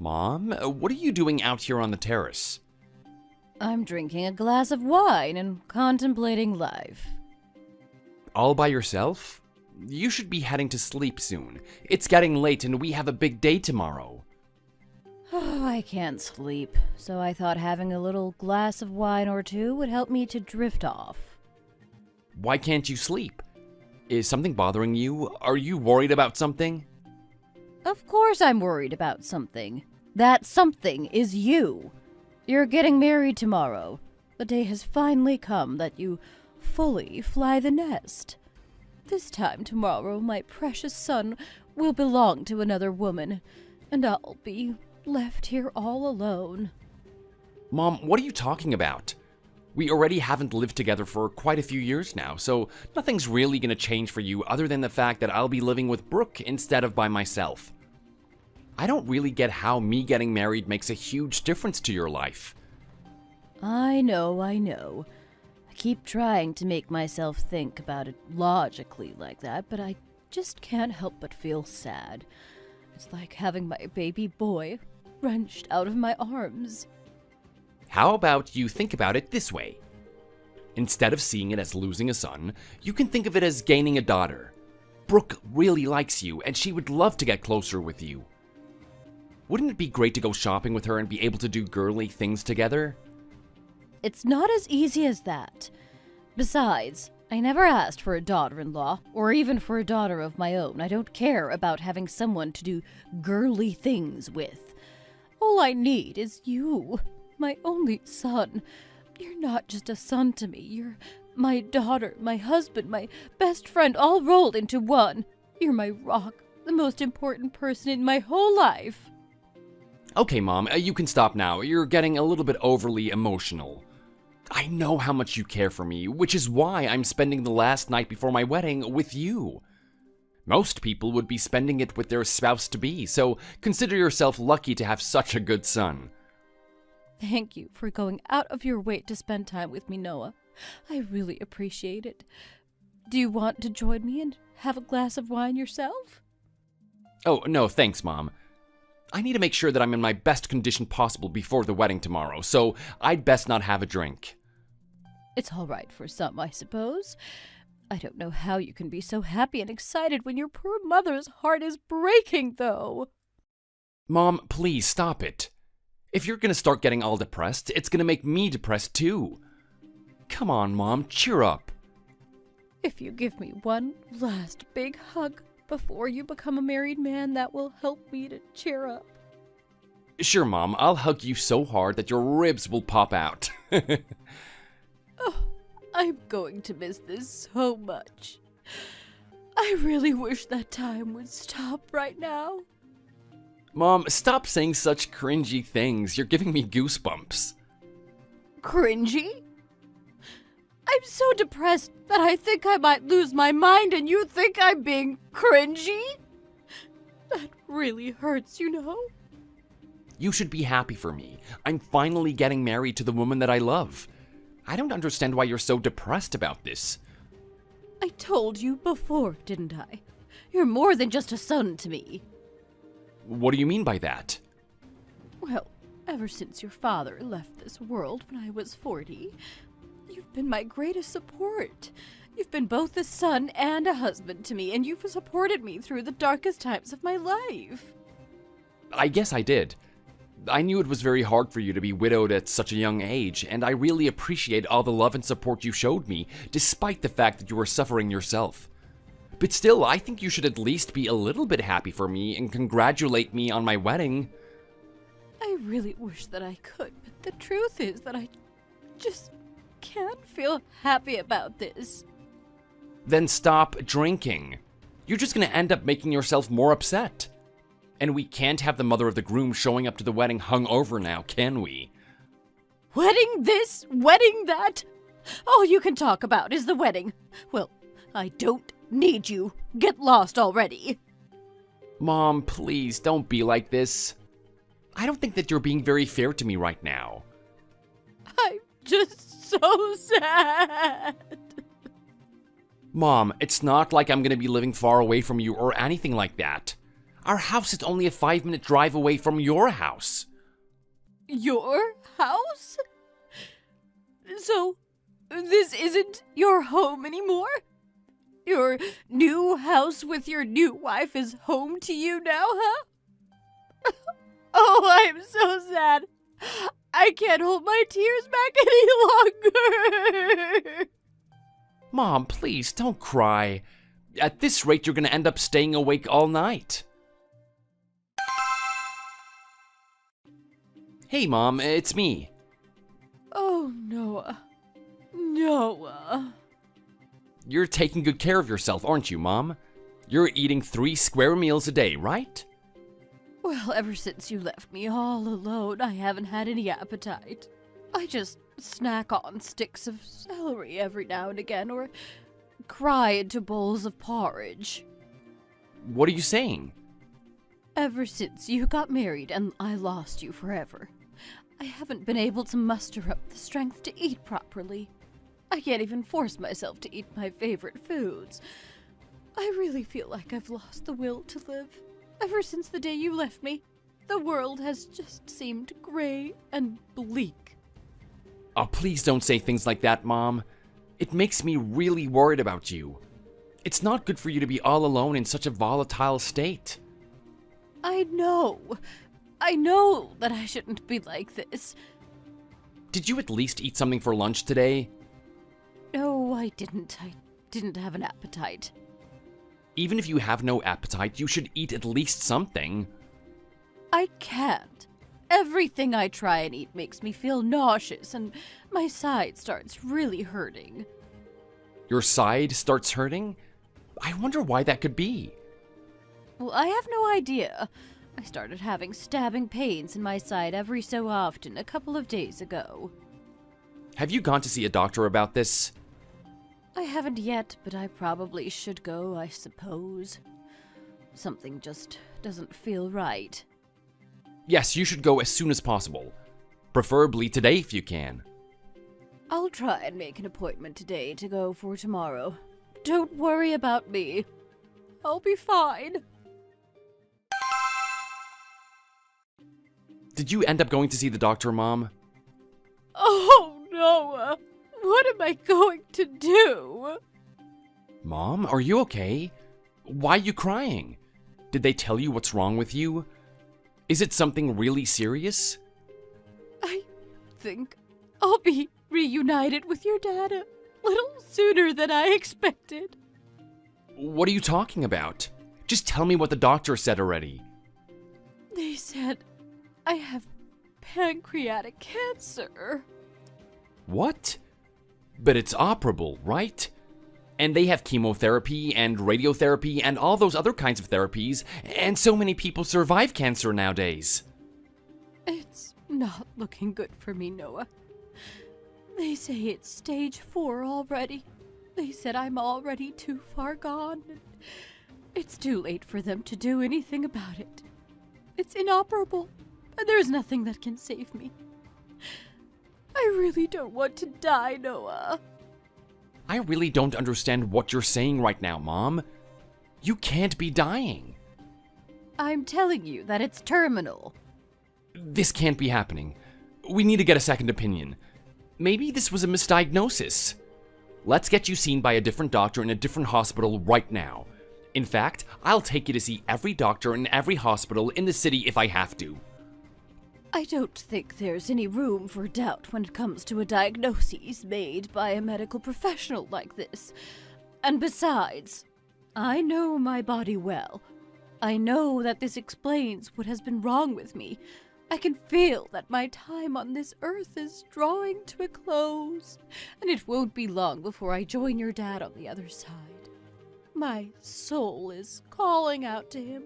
Mom, what are you doing out here on the terrace? I'm drinking a glass of wine and contemplating life. All by yourself? You should be heading to sleep soon. It's getting late and we have a big day tomorrow. Oh, I can't sleep, so I thought having a little glass of wine or two would help me to drift off. Why can't you sleep? Is something bothering you? Are you worried about something? Of course I'm worried about something. That something is you. You're getting married tomorrow. The day has finally come that you fully fly the nest. This time tomorrow, my precious son will belong to another woman, and I'll be left here all alone. Mom, what are you talking about? We already haven't lived together for quite a few years now, so nothing's really gonna change for you other than the fact that I'll be living with Brooke instead of by myself. I don't really get how me getting married makes a huge difference to your life. I know. I keep trying to make myself think about it logically like that, but I just can't help but feel sad. It's like having my baby boy wrenched out of my arms. How about you think about it this way? Instead of seeing it as losing a son, you can think of it as gaining a daughter. Brooke really likes you, and she would love to get closer with you. Wouldn't it be great to go shopping with her and be able to do girly things together? It's not as easy as that. Besides, I never asked for a daughter-in-law, or even for a daughter of my own. I don't care about having someone to do girly things with. All I need is you, my only son. You're not just a son to me. You're my daughter, my husband, my best friend, all rolled into one. You're my rock, the most important person in my whole life. Okay, Mom, you can stop now. You're getting a little bit overly emotional. I know how much you care for me, which is why I'm spending the last night before my wedding with you. Most people would be spending it with their spouse-to-be, so consider yourself lucky to have such a good son. Thank you for going out of your way to spend time with me, Noah. I really appreciate it. Do you want to join me and have a glass of wine yourself? Oh, no, thanks, Mom. I need to make sure that I'm in my best condition possible before the wedding tomorrow, so I'd best not have a drink. It's all right for some, I suppose. I don't know how you can be so happy and excited when your poor mother's heart is breaking, though. Mom, please stop it. If you're gonna start getting all depressed, it's gonna make me depressed too. Come on, Mom, cheer up. If you give me one last big hug before you become a married man, that will help me to cheer up. Sure, Mom, I'll hug you so hard that your ribs will pop out. Oh, I'm going to miss this so much. I really wish that time would stop right now. Mom, stop saying such cringy things. You're giving me goosebumps. Cringy? I'm so depressed that I think I might lose my mind, and you think I'm being cringy? That really hurts, you know? You should be happy for me. I'm finally getting married to the woman that I love. I don't understand why you're so depressed about this. I told you before, didn't I? You're more than just a son to me. What do you mean by that? Well, ever since your father left this world when I was 40, you've been my greatest support. You've been both a son and a husband to me, and you've supported me through the darkest times of my life. I guess I did. I knew it was very hard for you to be widowed at such a young age, and I really appreciate all the love and support you showed me, despite the fact that you were suffering yourself. But still, I think you should at least be a little bit happy for me and congratulate me on my wedding. I really wish that I could, but the truth is that I just can't feel happy about this. Then stop drinking. You're just gonna end up making yourself more upset. And we can't have the mother of the groom showing up to the wedding hungover now, can we? Wedding this, wedding that? All you can talk about is the wedding. Well, I don't need you. Get lost already. Mom, please don't be like this. I don't think that you're being very fair to me right now. I'm just so sad. Mom, it's not like I'm gonna be living far away from you or anything like that. Our house is only a 5-minute drive away from your house. Your house? So, this isn't your home anymore? Your new house with your new wife is home to you now, huh? Oh, I'm so sad. I can't hold my tears back any longer. Mom, please, don't cry. At this rate, you're gonna end up staying awake all night. Hey, Mom, it's me. Oh, Noah. Noah. You're taking good care of yourself, aren't you, Mom? You're eating 3 square meals a day, right? Well, ever since you left me all alone, I haven't had any appetite. I just snack on sticks of celery every now and again, or cry into bowls of porridge. What are you saying? Ever since you got married and I lost you forever, I haven't been able to muster up the strength to eat properly. I can't even force myself to eat my favorite foods. I really feel like I've lost the will to live. Ever since the day you left me, the world has just seemed gray and bleak. Oh, please don't say things like that, Mom. It makes me really worried about you. It's not good for you to be all alone in such a volatile state. I know. I know that I shouldn't be like this. Did you at least eat something for lunch today? No, I didn't. I didn't have an appetite. Even if you have no appetite, you should eat at least something. I can't. Everything I try and eat makes me feel nauseous, and my side starts really hurting. Your side starts hurting? I wonder why that could be. Well, I have no idea. I started having stabbing pains in my side every so often a couple of days ago. Have you gone to see a doctor about this? I haven't yet, but I probably should go, I suppose. Something just doesn't feel right. Yes, you should go as soon as possible. Preferably today if you can. I'll try and make an appointment today to go for tomorrow. Don't worry about me. I'll be fine. Did you end up going to see the doctor, Mom? Oh, Noah. What am I going to do? Mom, are you okay? Why are you crying? Did they tell you what's wrong with you? Is it something really serious? I think I'll be reunited with your dad a little sooner than I expected. What are you talking about? Just tell me what the doctor said already. They said I have pancreatic cancer. What? But it's operable, right? And they have chemotherapy and radiotherapy and all those other kinds of therapies, and so many people survive cancer nowadays. It's not looking good for me, Noah. They say it's stage 4 already. They said I'm already too far gone. It's too late for them to do anything about it. It's inoperable, and there's nothing that can save me. I really don't want to die, Noah. I really don't understand what you're saying right now, Mom. You can't be dying. I'm telling you that it's terminal. This can't be happening. We need to get a second opinion. Maybe this was a misdiagnosis. Let's get you seen by a different doctor in a different hospital right now. In fact, I'll take you to see every doctor in every hospital in the city if I have to. I don't think there's any room for doubt when it comes to a diagnosis made by a medical professional like this. And besides, I know my body well. I know that this explains what has been wrong with me. I can feel that my time on this earth is drawing to a close, and it won't be long before I join your dad on the other side. My soul is calling out to him,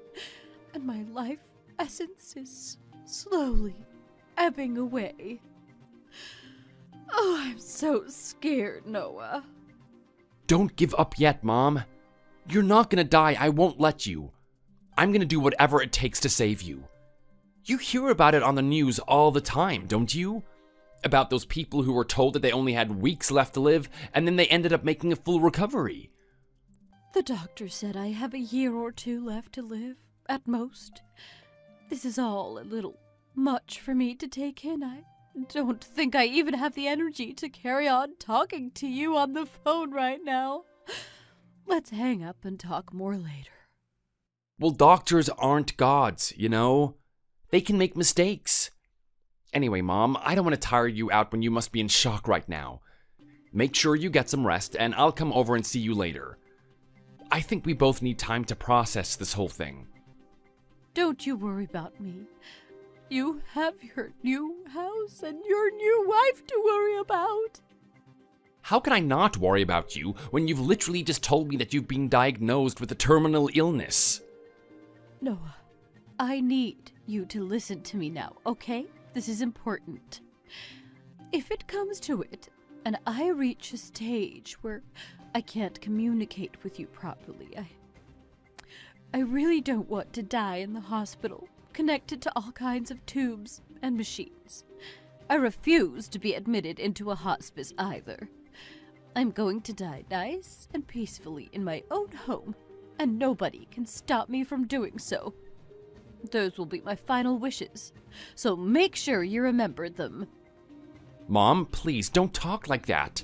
and my life essence is slowly ebbing away. Oh, I'm so scared, Noah. Don't give up yet, Mom. You're not gonna die, I won't let you. I'm gonna do whatever it takes to save you. You hear about it on the news all the time, don't you? About those people who were told that they only had weeks left to live, and then they ended up making a full recovery. The doctor said I have a year or 2 left to live. at most. This is all a little much for me to take in. I don't think I even have the energy to carry on talking to you on the phone right now. Let's hang up and talk more later. Well, doctors aren't gods, you know? They can make mistakes. Anyway, Mom, I don't want to tire you out when you must be in shock right now. Make sure you get some rest, and I'll come over and see you later. I think we both need time to process this whole thing. Don't you worry about me. You have your new house and your new wife to worry about. How can I not worry about you when you've literally just told me that you've been diagnosed with a terminal illness? Noah, I need you to listen to me now, okay? This is important. If it comes to it, and I reach a stage where I can't communicate with you properly, I really don't want to die in the hospital, connected to all kinds of tubes and machines. I refuse to be admitted into a hospice either. I'm going to die nice and peacefully in my own home, and nobody can stop me from doing so. Those will be my final wishes, so make sure you remember them. Mom, please don't talk like that.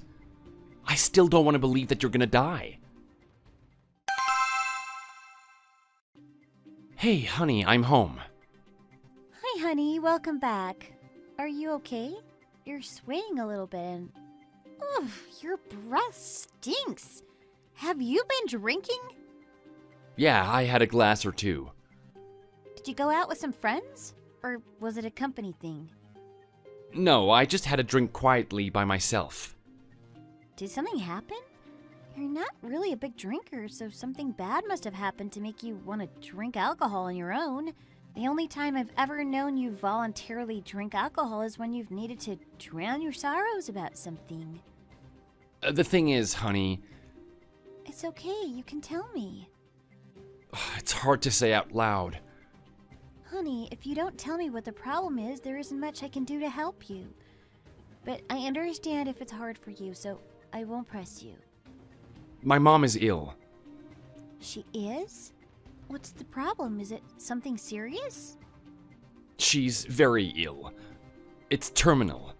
I still don't want to believe that you're gonna die. Hey, honey, I'm home. Hi, honey. Welcome back. Are you okay? You're swaying a little bit and... Oof, your breath stinks. Have you been drinking? Yeah, I had a glass or two. Did you go out with some friends? Or was it a company thing? No, I just had a drink quietly by myself. Did something happen? You're not really a big drinker, so something bad must have happened to make you want to drink alcohol on your own. The only time I've ever known you voluntarily drink alcohol is when you've needed to drown your sorrows about something. The thing is, honey, It's okay, you can tell me. it's hard to say out loud. Honey, if you don't tell me what the problem is, there isn't much I can do to help you. But I understand if it's hard for you, so I won't press you. My mom is ill. She is? What's the problem? Is it something serious? She's very ill. It's terminal.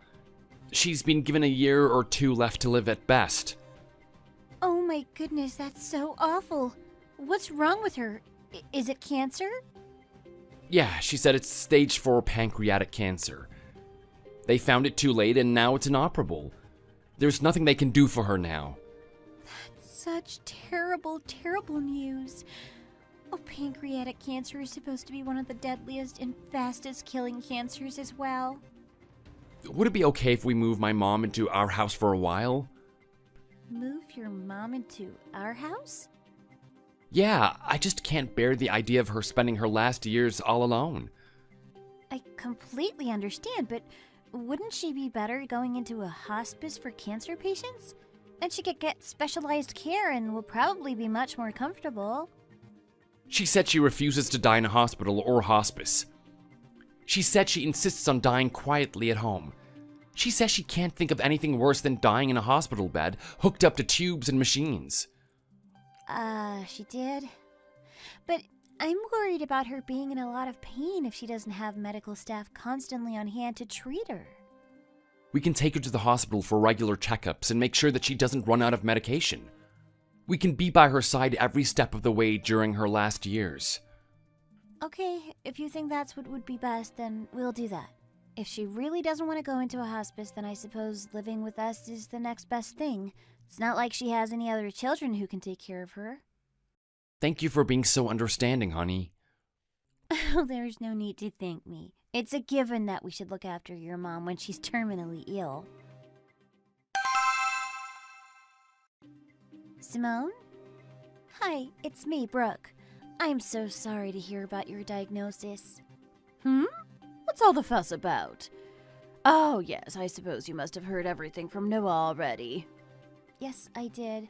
She's been given a year or two left to live at best. Oh my goodness, that's so awful. What's wrong with her? Is it cancer? Yeah, she said it's stage 4 pancreatic cancer. They found it too late and now it's inoperable. There's nothing they can do for her now. Such terrible, terrible news. Oh, pancreatic cancer is supposed to be one of the deadliest and fastest killing cancers as well. Would it be okay if we move my mom into our house for a while? Move your mom into our house? Yeah, I just can't bear the idea of her spending her last years all alone. I completely understand, but wouldn't she be better going into a hospice for cancer patients? Then she could get specialized care and will probably be much more comfortable. She said she refuses to die in a hospital or hospice. She said she insists on dying quietly at home. She says she can't think of anything worse than dying in a hospital bed, hooked up to tubes and machines. She did. But I'm worried about her being in a lot of pain if she doesn't have medical staff constantly on hand to treat her. We can take her to the hospital for regular checkups and make sure that she doesn't run out of medication. We can be by her side every step of the way during her last years. Okay, if you think that's what would be best, then we'll do that. If she really doesn't want to go into a hospice, then I suppose living with us is the next best thing. It's not like she has any other children who can take care of her. Thank you for being so understanding, honey. Oh, there's no need to thank me. It's a given that we should look after your mom when she's terminally ill. Simone? Hi, it's me, Brooke. I'm so sorry to hear about your diagnosis. What's all the fuss about? Oh, yes, I suppose you must have heard everything from Noah already. Yes, I did.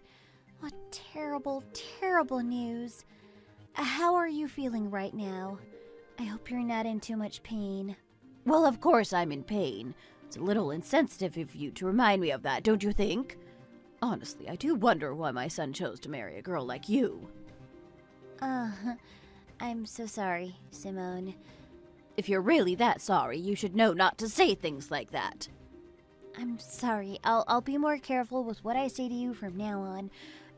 What terrible, terrible news. How are you feeling right now? I hope you're not in too much pain. Well, of course I'm in pain. It's a little insensitive of you to remind me of that, don't you think? Honestly, I do wonder why my son chose to marry a girl like you. I'm so sorry, Simone. If you're really that sorry, you should know not to say things like that. I'm sorry. I'll be more careful with what I say to you from now on.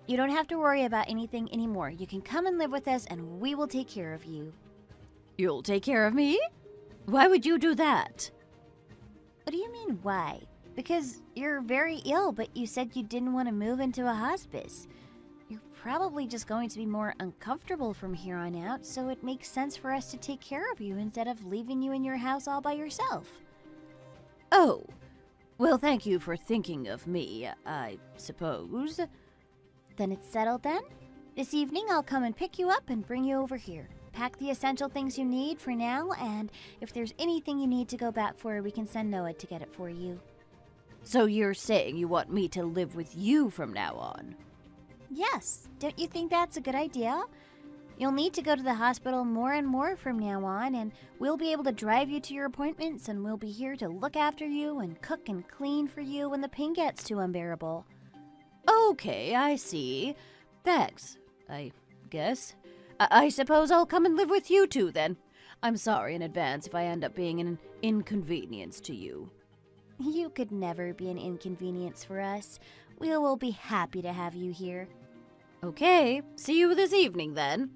You don't have to worry about anything anymore. You can come and live with us and we will take care of you. You'll take care of me? Why would you do that? What do you mean, why? Because you're very ill, but you said you didn't want to move into a hospice. You're probably just going to be more uncomfortable from here on out, so it makes sense for us to take care of you instead of leaving you in your house all by yourself. Oh, well, thank you for thinking of me, I suppose. Then it's settled then? This evening I'll come and pick you up and bring you over here. Pack the essential things you need for now, and if there's anything you need to go back for, we can send Noah to get it for you. So you're saying you want me to live with you from now on? Yes, don't you think that's a good idea? You'll need to go to the hospital more and more from now on, and we'll be able to drive you to your appointments, and we'll be here to look after you and cook and clean for you when the pain gets too unbearable. Okay, I see. Thanks, I guess. I suppose I'll come and live with you too, then. I'm sorry in advance if I end up being an inconvenience to you. You could never be an inconvenience for us. We will be happy to have you here. Okay, see you this evening, then.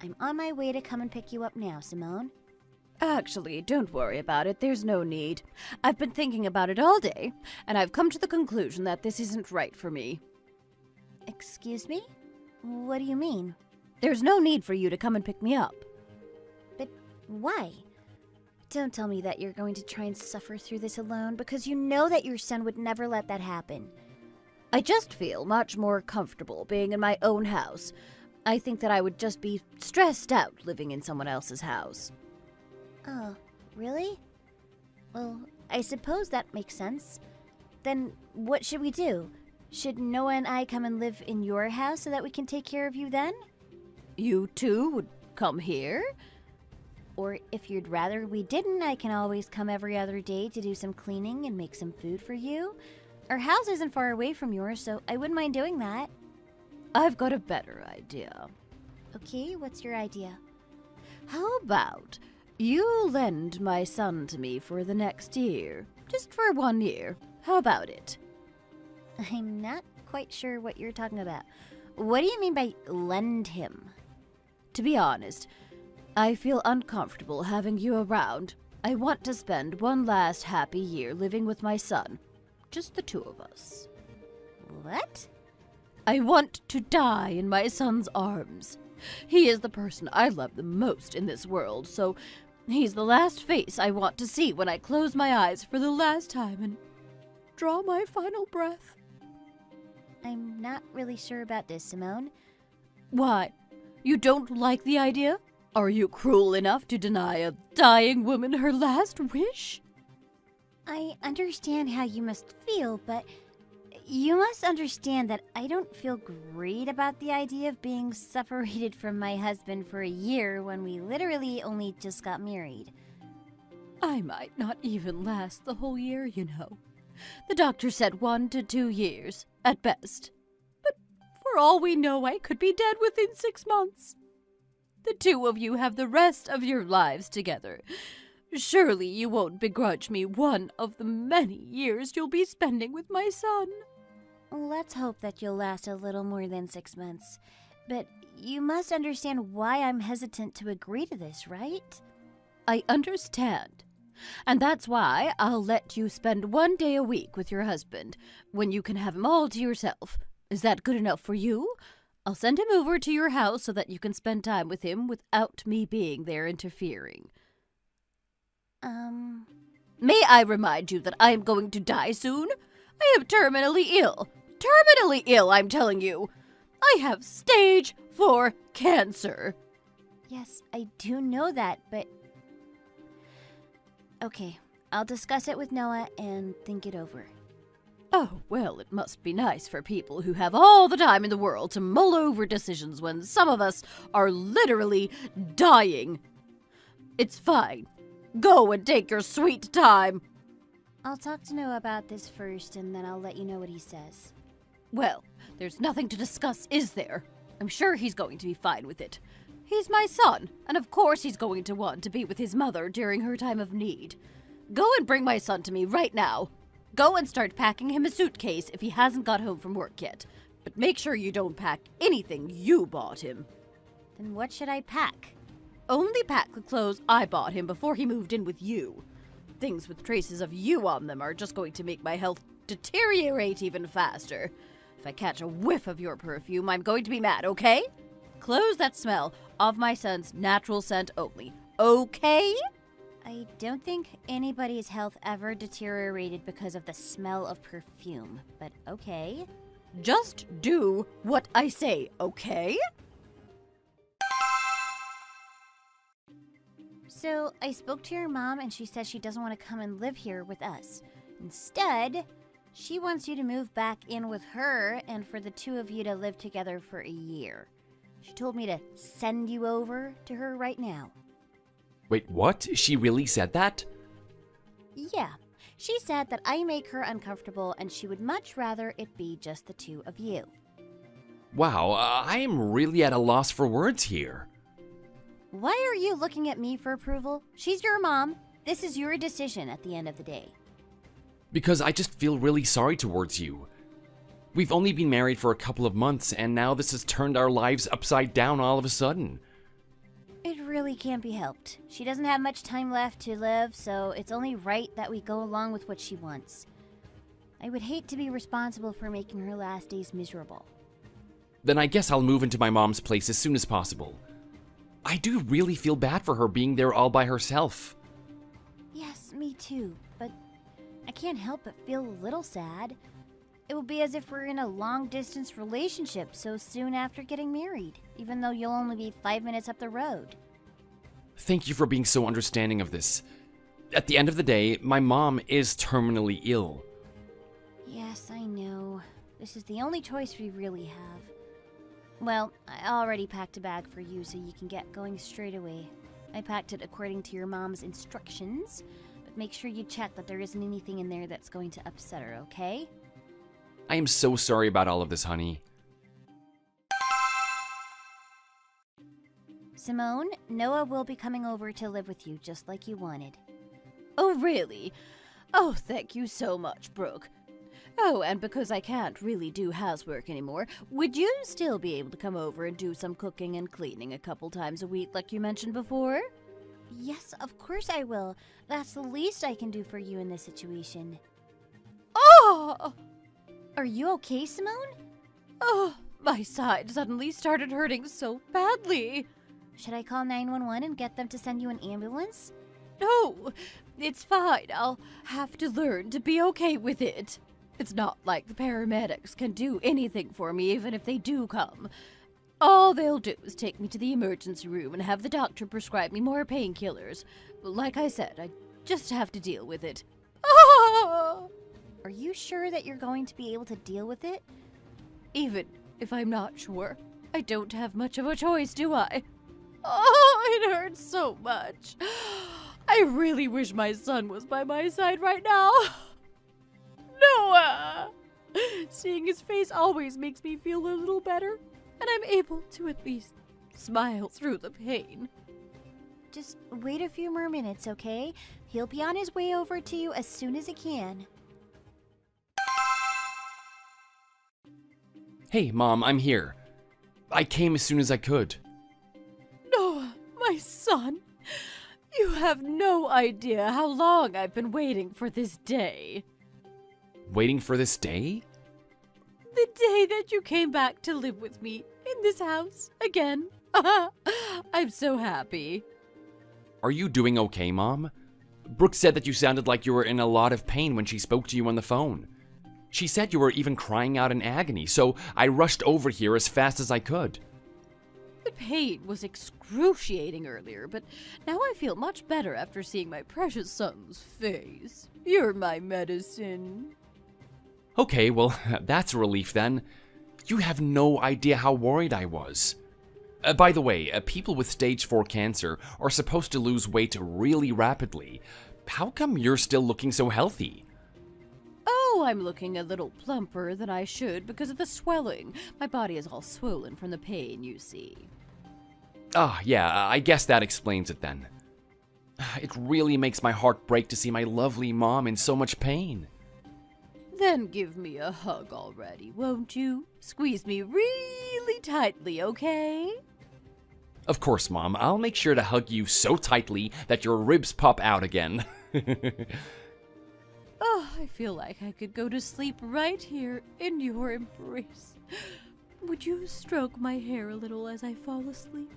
I'm on my way to come and pick you up now, Simone. Actually, don't worry about it. There's no need. I've been thinking about it all day, and I've come to the conclusion that this isn't right for me. Excuse me? What do you mean? There's no need for you to come and pick me up. But why? Don't tell me that you're going to try and suffer through this alone, because you know that your son would never let that happen. I just feel much more comfortable being in my own house. I think that I would just be stressed out living in someone else's house. Oh, really? Well, I suppose that makes sense. Then what should we do? Should Noah and I come and live in your house so that we can take care of you then? You too would come here? Or if you'd rather we didn't, I can always come every other day to do some cleaning and make some food for you. Our house isn't far away from yours, so I wouldn't mind doing that. I've got a better idea. Okay, what's your idea? How about you lend my son to me for the next year? Just for 1 year. How about it? I'm not quite sure what you're talking about. What do you mean by lend him? To be honest, I feel uncomfortable having you around. I want to spend one last happy year living with my son. Just the two of us. What? I want to die in my son's arms. He is the person I love the most in this world, so he's the last face I want to see when I close my eyes for the last time and draw my final breath. I'm not really sure about this, Simone. Why? You don't like the idea? Are you cruel enough to deny a dying woman her last wish? I understand how you must feel, but you must understand that I don't feel great about the idea of being separated from my husband for a year when we literally only just got married. I might not even last the whole year, you know. The doctor said 1 to 2 years, at best. But for all we know, I could be dead within 6 months. The two of you have the rest of your lives together. Surely you won't begrudge me one of the many years you'll be spending with my son. Let's hope that you'll last a little more than 6 months. But you must understand why I'm hesitant to agree to this, right? I understand. And that's why I'll let you spend 1 day a week with your husband, when you can have him all to yourself. Is that good enough for you? I'll send him over to your house so that you can spend time with him without me being there interfering. May I remind you that I am going to die soon? I am terminally ill. Terminally ill, I'm telling you. I have stage 4 cancer. Yes, I do know that, but... Okay, I'll discuss it with Noah and think it over. Oh, well, it must be nice for people who have all the time in the world to mull over decisions when some of us are literally dying. It's fine. Go and take your sweet time. I'll talk to Noah about this first, and then I'll let you know what he says. Well, There's nothing to discuss, is there? I'm sure he's going to be fine with it. He's my son, and of course he's going to want to be with his mother during her time of need. Go and bring my son to me right now. Go and start packing him a suitcase if he hasn't got home from work yet. But make sure you don't pack anything you bought him. Then what should I pack? Only pack the clothes I bought him before he moved in with you. Things with traces of you on them are just going to make my health deteriorate even faster. If I catch a whiff of your perfume, I'm going to be mad, okay? Clothes that smell of my son's natural scent only, okay? I don't think anybody's health ever deteriorated because of the smell of perfume, but okay. Just do what I say, okay? So, I spoke to your mom and she says she doesn't want to come and live here with us. Instead, she wants you to move back in with her and for the two of you to live together for a year. She told me to send you over to her right now. Wait, what? She really said that? Yeah, she said that I make her uncomfortable and she would much rather it be just the two of you. Wow, I am really at a loss for words here. Why are you looking at me for approval? She's your mom. This is your decision at the end of the day. Because I just feel really sorry towards you. We've only been married for a couple of months, and now this has turned our lives upside down all of a sudden. It really can't be helped. She doesn't have much time left to live, so it's only right that we go along with what she wants. I would hate to be responsible for making her last days miserable. Then I guess I'll move into my mom's place as soon as possible. I do really feel bad for her being there all by herself. Yes, me too, but I can't help but feel a little sad. It will be as if we're in a long-distance relationship so soon after getting married, even though you'll only be 5 minutes up the road. Thank you for being so understanding of this. At the end of the day, my mom is terminally ill. Yes, I know. This is the only choice we really have. Well, I already packed a bag for you so you can get going straight away. I packed it according to your mom's instructions, but make sure you check that there isn't anything in there that's going to upset her, okay? I am so sorry about all of this, honey. Simone, Noah will be coming over to live with you just like you wanted. Oh, really? Oh, thank you so much, Brooke. Oh, and because I can't really do housework anymore, would you still be able to come over and do some cooking and cleaning a couple times a week like you mentioned before? Yes, of course I will. That's the least I can do for you in this situation. Oh! Are you okay, Simone? Oh, my side suddenly started hurting so badly. Should I call 911 and get them to send you an ambulance? No, it's fine. I'll have to learn to be okay with it. It's not like the paramedics can do anything for me even if they do come. All they'll do is take me to the emergency room and have the doctor prescribe me more painkillers. Like I said, I just have to deal with it. Ah! Are you sure that you're going to be able to deal with it? Even if I'm not sure, I don't have much of a choice, do I? Oh, it hurts so much. I really wish my son was by my side right now. Noah! Seeing his face always makes me feel a little better, and I'm able to at least smile through the pain. Just wait a few more minutes, okay? He'll be on his way over to you as soon as he can. Hey, Mom, I'm here. I came as soon as I could. Noah, my son, you have no idea how long I've been waiting for this day. Waiting for this day? The day that you came back to live with me in this house again. I'm so happy. Are you doing okay, Mom? Brooke said that you sounded like you were in a lot of pain when she spoke to you on the phone. She said you were even crying out in agony, so I rushed over here as fast as I could. The pain was excruciating earlier, but now I feel much better after seeing my precious son's face. You're my medicine. Okay, well, that's a relief then. You have no idea how worried I was. By the way, people with stage 4 cancer are supposed to lose weight really rapidly. How come you're still looking so healthy? Oh, Oh, I'm looking a little plumper than I should because of the swelling. My body is all swollen from the pain, you see. Ah, yeah, I guess that explains it then. It really makes my heart break to see my lovely mom in so much pain. Then give me a hug already, won't you? Squeeze me really tightly, okay? Of course, Mom. I'll make sure to hug you so tightly that your ribs pop out again. Oh, I feel like I could go to sleep right here in your embrace. Would you stroke my hair a little as I fall asleep?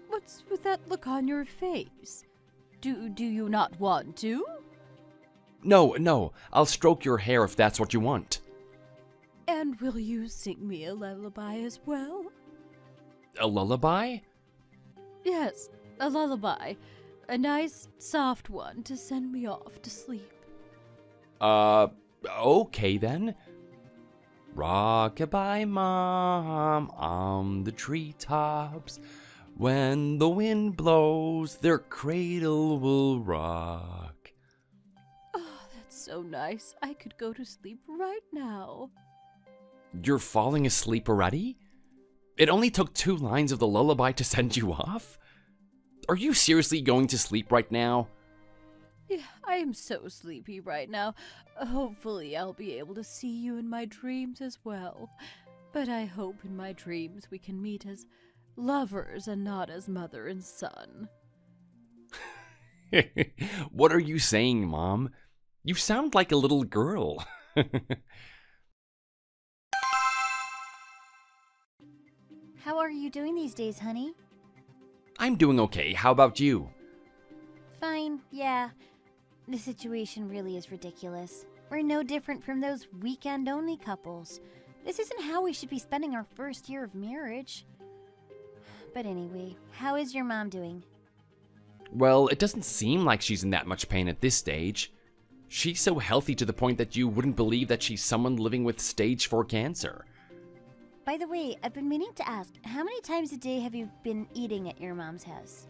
What's with that look on your face? Do you not want to? No, I'll stroke your hair if that's what you want. And will you sing me a lullaby as well? A lullaby? Yes, a lullaby. A nice, soft one to send me off to sleep. Okay then. Rock-a-bye, Mom, on the treetops. When the wind blows, their cradle will rock. Oh, that's so nice. I could go to sleep right now. You're falling asleep already? It only took 2 lines of the lullaby to send you off? Are you seriously going to sleep right now? Yeah, I am so sleepy right now. Hopefully I'll be able to see you in my dreams as well. But I hope in my dreams we can meet as lovers and not as mother and son. What are you saying, Mom? You sound like a little girl. How are you doing these days, honey? I'm doing okay. How about you? Fine, yeah. The situation really is ridiculous. We're no different from those weekend-only couples. This isn't how we should be spending our first year of marriage. But anyway, how is your mom doing? Well, it doesn't seem like she's in that much pain at this stage. She's so healthy to the point that you wouldn't believe that she's someone living with stage 4 cancer. By the way, I've been meaning to ask, how many times a day have you been eating at your mom's house?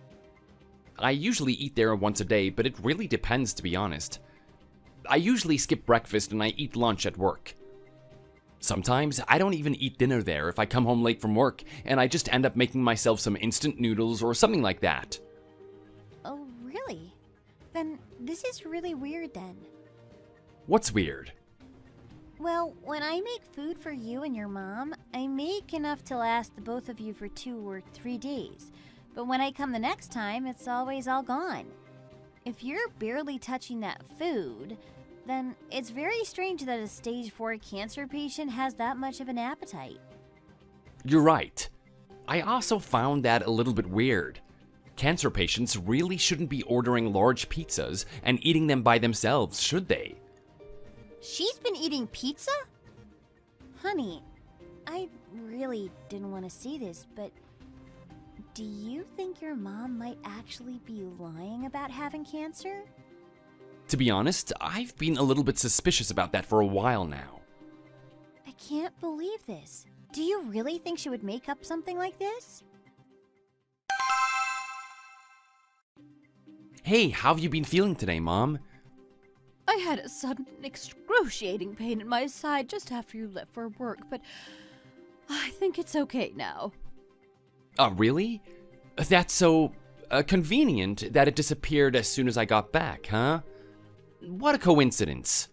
I usually eat there once a day, but it really depends, to be honest. I usually skip breakfast and I eat lunch at work. Sometimes I don't even eat dinner there if I come home late from work, and I just end up making myself some instant noodles or something like that. Oh, really? Then this is really weird then. What's weird? Well, when I make food for you and your mom, I make enough to last the both of you for 2 or 3 days. But when I come the next time, it's always all gone. If you're barely touching that food, then it's very strange that a stage 4 cancer patient has that much of an appetite. You're right. I also found that a little bit weird. Cancer patients really shouldn't be ordering large pizzas and eating them by themselves, should they? She's been eating pizza? Honey, I really didn't want to say this, but do you think your mom might actually be lying about having cancer? To be honest, I've been a little bit suspicious about that for a while now. I can't believe this. Do you really think she would make up something like this? Hey, how have you been feeling today, Mom? I had a sudden excruciating pain in my side just after you left for work, but I think it's okay now. Really? That's so convenient that it disappeared as soon as I got back, huh? What a coincidence.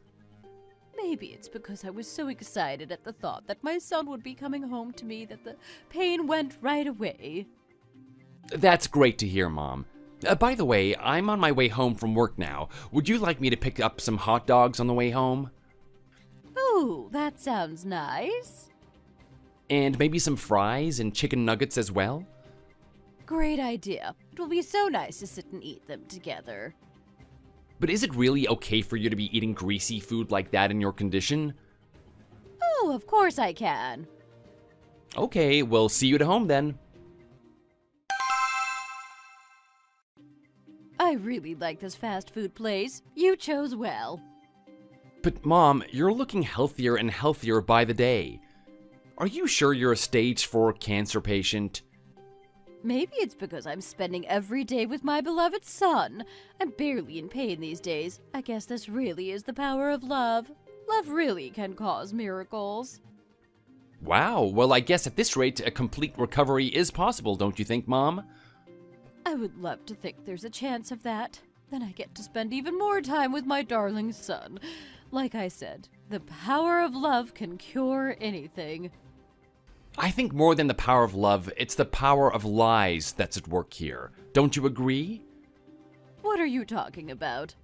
Maybe it's because I was so excited at the thought that my son would be coming home to me that the pain went right away. That's great to hear, Mom. By the way, I'm on my way home from work now. Would you like me to pick up some hot dogs on the way home? Oh, that sounds nice. And maybe some fries and chicken nuggets as well? Great idea. It will be so nice to sit and eat them together. But is it really okay for you to be eating greasy food like that in your condition? Oh, of course I can. Okay, well, see you at home then. I really like this fast food place. You chose well. But Mom, you're looking healthier and healthier by the day. Are you sure you're a stage 4 cancer patient? Maybe it's because I'm spending every day with my beloved son. I'm barely in pain these days. I guess this really is the power of love. Love really can cause miracles. Wow, well, I guess at this rate, a complete recovery is possible, don't you think, Mom? I would love to think there's a chance of that. Then I get to spend even more time with my darling son. Like I said, the power of love can cure anything. I think more than the power of love, it's the power of lies that's at work here. Don't you agree? What are you talking about?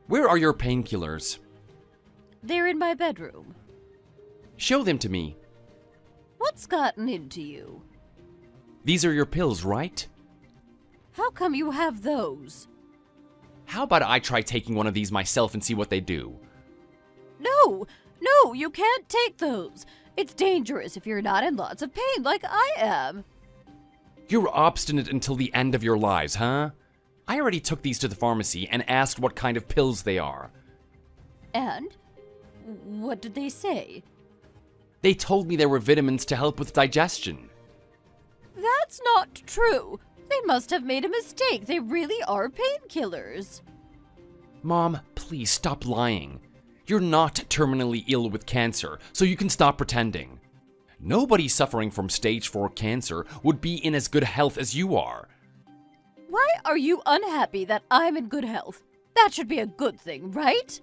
Where are your painkillers? They're in my bedroom. Show them to me. What's gotten into you? These are your pills, right? How come you have those? How about I try taking one of these myself and see what they do? No, you can't take those. It's dangerous if you're not in lots of pain like I am. You're obstinate until the end of your lives, huh? I already took these to the pharmacy and asked what kind of pills they are. And? What did they say? They told me they were vitamins to help with digestion. That's not true. They must have made a mistake. They really are painkillers. Mom, please stop lying. You're not terminally ill with cancer, so you can stop pretending. Nobody suffering from stage 4 cancer would be in as good health as you are. Why are you unhappy that I'm in good health? That should be a good thing, right?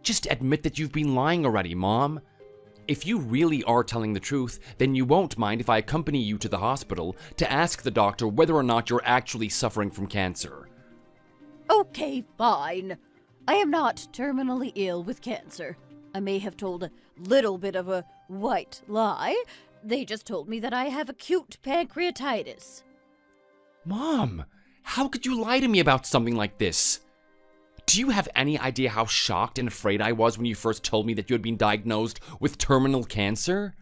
Just admit that you've been lying already, Mom. If you really are telling the truth, then you won't mind if I accompany you to the hospital to ask the doctor whether or not you're actually suffering from cancer. Okay, fine. I am not terminally ill with cancer. I may have told a little bit of a white lie. They just told me that I have acute pancreatitis. Mom, how could you lie to me about something like this? Do you have any idea how shocked and afraid I was when you first told me that you had been diagnosed with terminal cancer?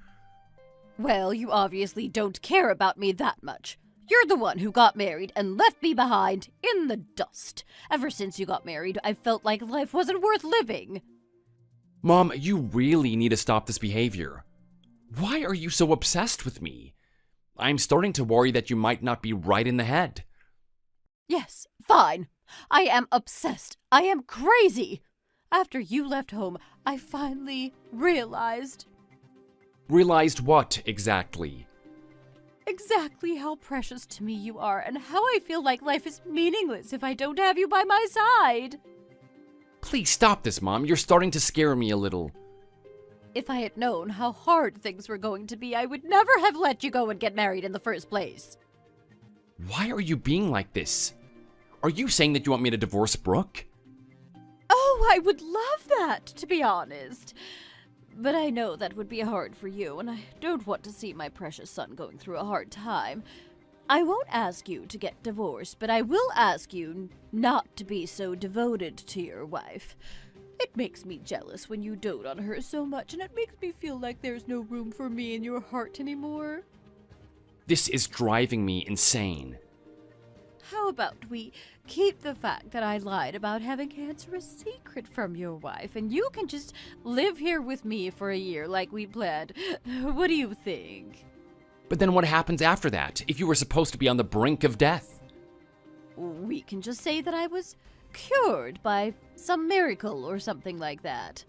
Well, you obviously don't care about me that much. You're the one who got married and left me behind in the dust. Ever since you got married, I felt like life wasn't worth living. Mom, you really need to stop this behavior. Why are you so obsessed with me? I'm starting to worry that you might not be right in the head. Yes, fine. I am obsessed. I am crazy. After you left home, I finally realized. Realized what, exactly? Exactly how precious to me you are and how I feel like life is meaningless if I don't have you by my side. Please stop this, Mom. You're starting to scare me a little. If I had known how hard things were going to be, I would never have let you go and get married in the first place. Why are you being like this? Are you saying that you want me to divorce Brooke? Oh, I would love that, to be honest. But I know that would be hard for you, and I don't want to see my precious son going through a hard time. I won't ask you to get divorced, but I will ask you not to be so devoted to your wife. It makes me jealous when you dote on her so much, and it makes me feel like there's no room for me in your heart anymore. This is driving me insane. How about we keep the fact that I lied about having cancer a secret from your wife, and you can just live here with me for a year like we planned? What do you think? But then what happens after that, if you were supposed to be on the brink of death? We can just say that I was cured by some miracle or something like that.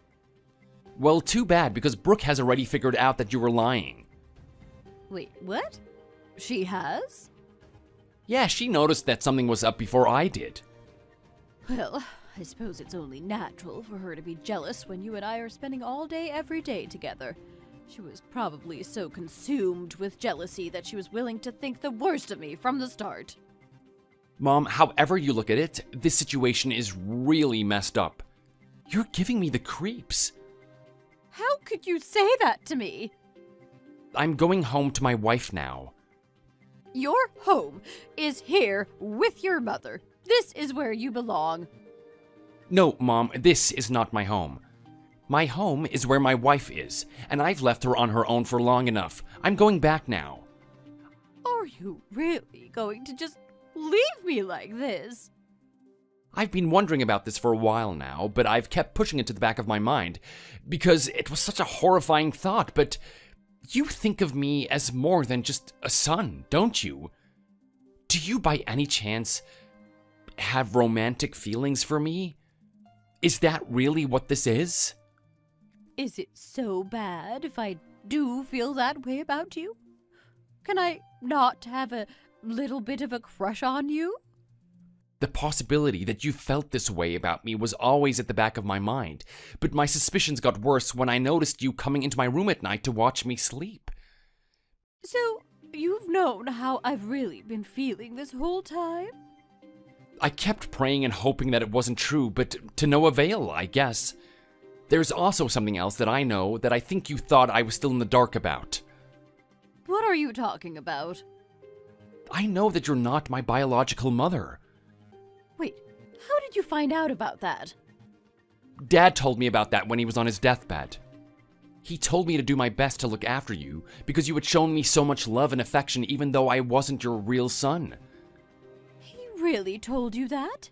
Well, too bad, because Brooke has already figured out that you were lying. Wait, what? She has? Yeah, she noticed that something was up before I did. Well, I suppose it's only natural for her to be jealous when you and I are spending all day every day together. She was probably so consumed with jealousy that she was willing to think the worst of me from the start. Mom, however you look at it, this situation is really messed up. You're giving me the creeps. How could you say that to me? I'm going home to my wife now. Your home is here with your mother. This is where you belong. No, Mom, this is not my home. My home is where my wife is, and I've left her on her own for long enough. I'm going back now. Are you really going to just leave me like this? I've been wondering about this for a while now, but I've kept pushing it to the back of my mind, because it was such a horrifying thought, but you think of me as more than just a son, don't you? Do you by any chance have romantic feelings for me? Is that really what this is? Is it so bad if I do feel that way about you? Can I not have a little bit of a crush on you? The possibility that you felt this way about me was always at the back of my mind, but my suspicions got worse when I noticed you coming into my room at night to watch me sleep. So, you've known how I've really been feeling this whole time? I kept praying and hoping that it wasn't true, but to no avail, I guess. There's also something else that I know that I think you thought I was still in the dark about. What are you talking about? I know that you're not my biological mother. Wait, how did you find out about that? Dad told me about that when he was on his deathbed. He told me to do my best to look after you because you had shown me so much love and affection even though I wasn't your real son. He really told you that?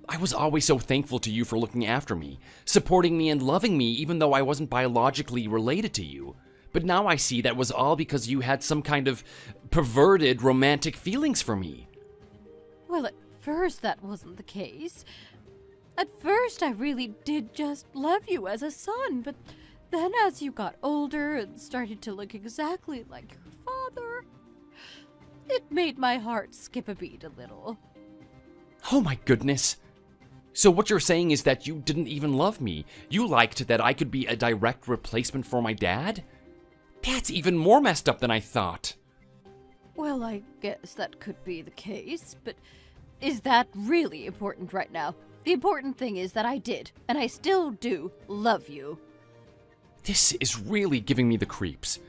I was always so thankful to you for looking after me, supporting me and loving me even though I wasn't biologically related to you. But now I see that was all because you had some kind of perverted romantic feelings for me. Well, at first that wasn't the case. At first I really did just love you as a son, but then as you got older and started to look exactly like your father, it made my heart skip a beat a little. Oh my goodness. So what you're saying is that you didn't even love me. You liked that I could be a direct replacement for my dad? That's even more messed up than I thought. Well, I guess that could be the case, but is that really important right now? The important thing is that I did, and I still do, love you. This is really giving me the creeps.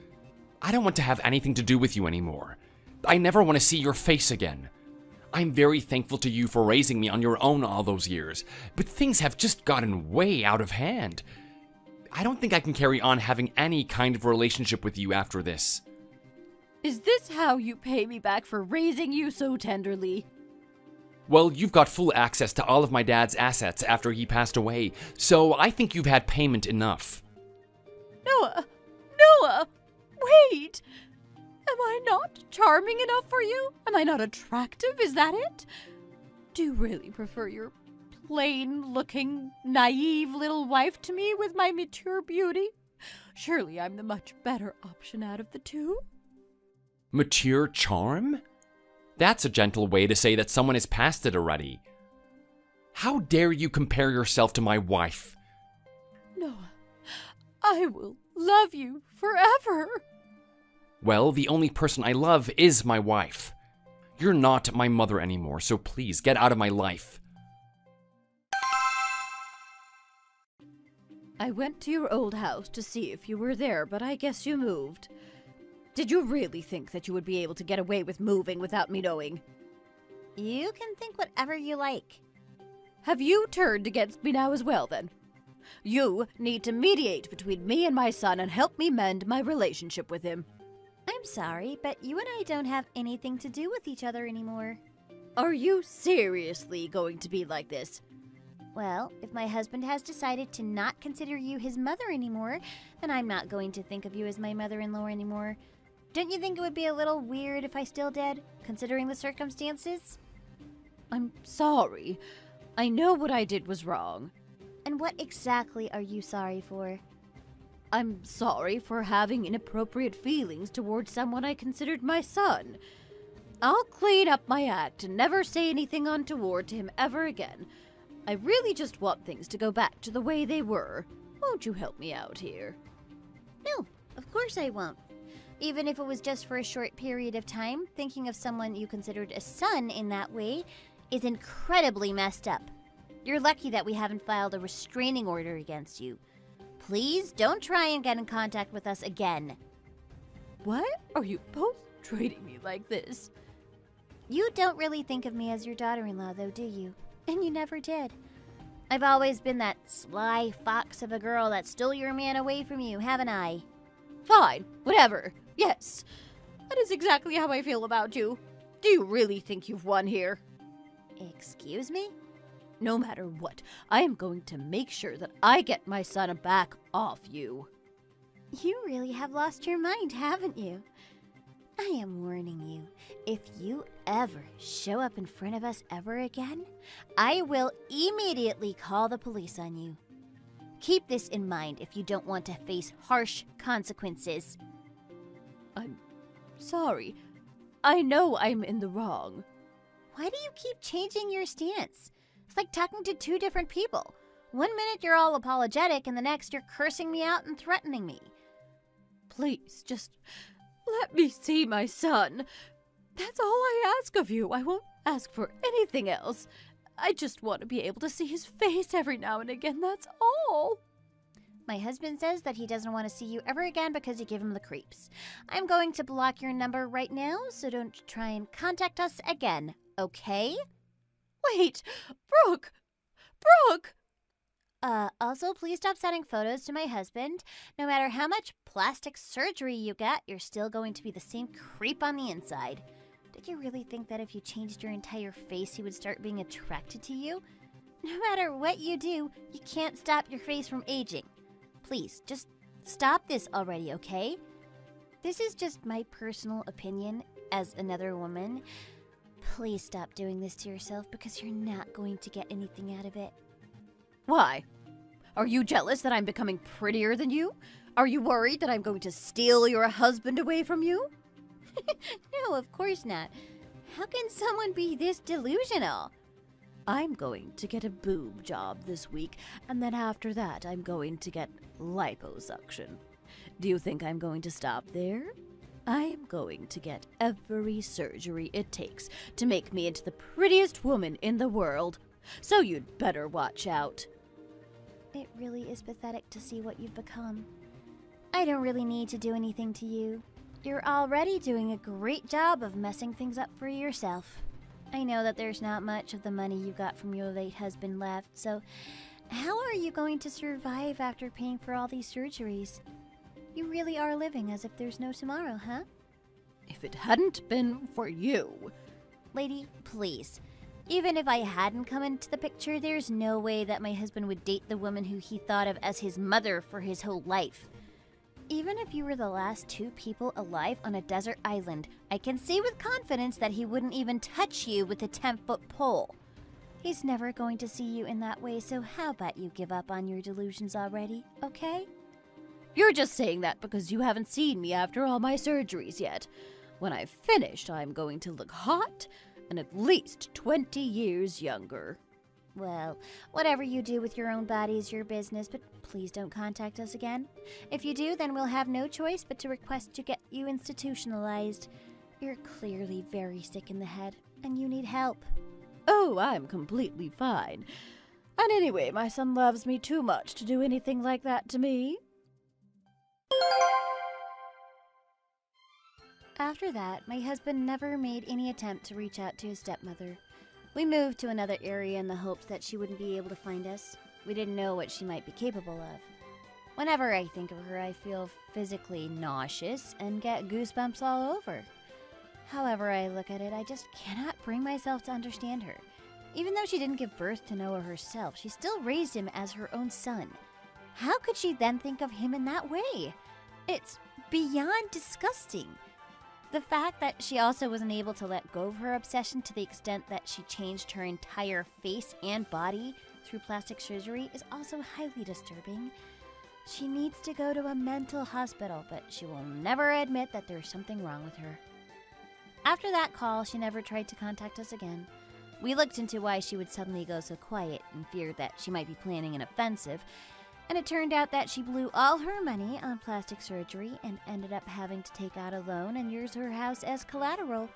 I don't want to have anything to do with you anymore. I never want to see your face again. I'm very thankful to you for raising me on your own all those years, but things have just gotten way out of hand. I don't think I can carry on having any kind of relationship with you after this. Is this how you pay me back for raising you so tenderly? Well, you've got full access to all of my dad's assets after he passed away, so I think you've had payment enough. Noah! Wait! Am I not charming enough for you? Am I not attractive? Is that it? Do you really prefer your plain-looking, naive little wife to me with my mature beauty? Surely I'm the much better option out of the two. Mature charm? That's a gentle way to say that someone is past it already. How dare you compare yourself to my wife? Noah, I will love you forever. Well, the only person I love is my wife. You're not my mother anymore, so please get out of my life. I went to your old house to see if you were there, but I guess you moved. Did you really think that you would be able to get away with moving without me knowing? You can think whatever you like. Have you turned against me now as well, then? You need to mediate between me and my son and help me mend my relationship with him. I'm sorry, but you and I don't have anything to do with each other anymore. Are you seriously going to be like this? Well, if my husband has decided to not consider you his mother anymore, then I'm not going to think of you as my mother-in-law anymore. Don't you think it would be a little weird if I still did, considering the circumstances? I'm sorry. I know what I did was wrong. And what exactly are you sorry for? I'm sorry for having inappropriate feelings towards someone I considered my son. I'll clean up my act and never say anything untoward to him ever again. I really just want things to go back to the way they were. Won't you help me out here? No, of course I won't. Even if it was just for a short period of time, thinking of someone you considered a son in that way is incredibly messed up. You're lucky that we haven't filed a restraining order against you. Please don't try and get in contact with us again. Why are you both treating me like this? You don't really think of me as your daughter-in-law, though, do you? And you never did. I've always been that sly fox of a girl that stole your man away from you, haven't I? Fine, whatever. Yes, that is exactly how I feel about you. Do you really think you've won here? Excuse me? No matter what, I am going to make sure that I get my son back off you. You really have lost your mind, haven't you? I am warning you. If you ever show up in front of us ever again, I will immediately call the police on you. Keep this in mind if you don't want to face harsh consequences. I'm sorry. I know I'm in the wrong. Why do you keep changing your stance? It's like talking to two different people. One minute you're all apologetic, and the next you're cursing me out and threatening me. Please, just let me see my son. That's all I ask of you. I won't ask for anything else. I just want to be able to see his face every now and again, that's all. My husband says that he doesn't want to see you ever again because you give him the creeps. I'm going to block your number right now, so don't try and contact us again, okay? Wait, Brooke! Brooke! Also, please stop sending photos to my husband. No matter how much plastic surgery you get, you're still going to be the same creep on the inside. Did you really think that if you changed your entire face, he would start being attracted to you? No matter what you do, you can't stop your face from aging. Please, just stop this already, okay? This is just my personal opinion as another woman. Please stop doing this to yourself because you're not going to get anything out of it. Why? Are you jealous that I'm becoming prettier than you? Are you worried that I'm going to steal your husband away from you? No, of course not. How can someone be this delusional? I'm going to get a boob job this week, and then after that I'm going to get liposuction. Do you think I'm going to stop there? I am going to get every surgery it takes to make me into the prettiest woman in the world. So you'd better watch out. It really is pathetic to see what you've become. I don't really need to do anything to you. You're already doing a great job of messing things up for yourself. I know that there's not much of the money you got from your late husband left, so how are you going to survive after paying for all these surgeries? You really are living as if there's no tomorrow, huh? If it hadn't been for you... Lady, please. Even if I hadn't come into the picture, there's no way that my husband would date the woman who he thought of as his mother for his whole life. Even if you were the last two people alive on a desert island, I can say with confidence that he wouldn't even touch you with a 10-foot pole. He's never going to see you in that way, so how about you give up on your delusions already, okay? You're just saying that because you haven't seen me after all my surgeries yet. When I've finished, I'm going to look hot and at least 20 years younger. Well, whatever you do with your own body is your business, but please don't contact us again. If you do, then we'll have no choice but to request to get you institutionalized. You're clearly very sick in the head, and you need help. Oh, I'm completely fine. And anyway, my son loves me too much to do anything like that to me. After that, my husband never made any attempt to reach out to his stepmother. We moved to another area in the hopes that she wouldn't be able to find us. We didn't know what she might be capable of. Whenever I think of her, I feel physically nauseous and get goosebumps all over. However I look at it, I just cannot bring myself to understand her. Even though she didn't give birth to Noah herself, she still raised him as her own son. How could she then think of him in that way? It's beyond disgusting. The fact that she also wasn't able to let go of her obsession to the extent that she changed her entire face and body through plastic surgery is also highly disturbing. She needs to go to a mental hospital, but she will never admit that there's something wrong with her. After that call, she never tried to contact us again. We looked into why she would suddenly go so quiet and feared that she might be planning an offensive, and it turned out that she blew all her money on plastic surgery and ended up having to take out a loan and use her house as collateral.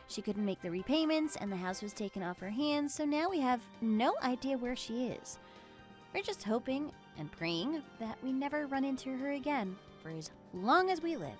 She couldn't make the repayments and the house was taken off her hands, so now we have no idea where she is. We're just hoping and praying that we never run into her again for as long as we live.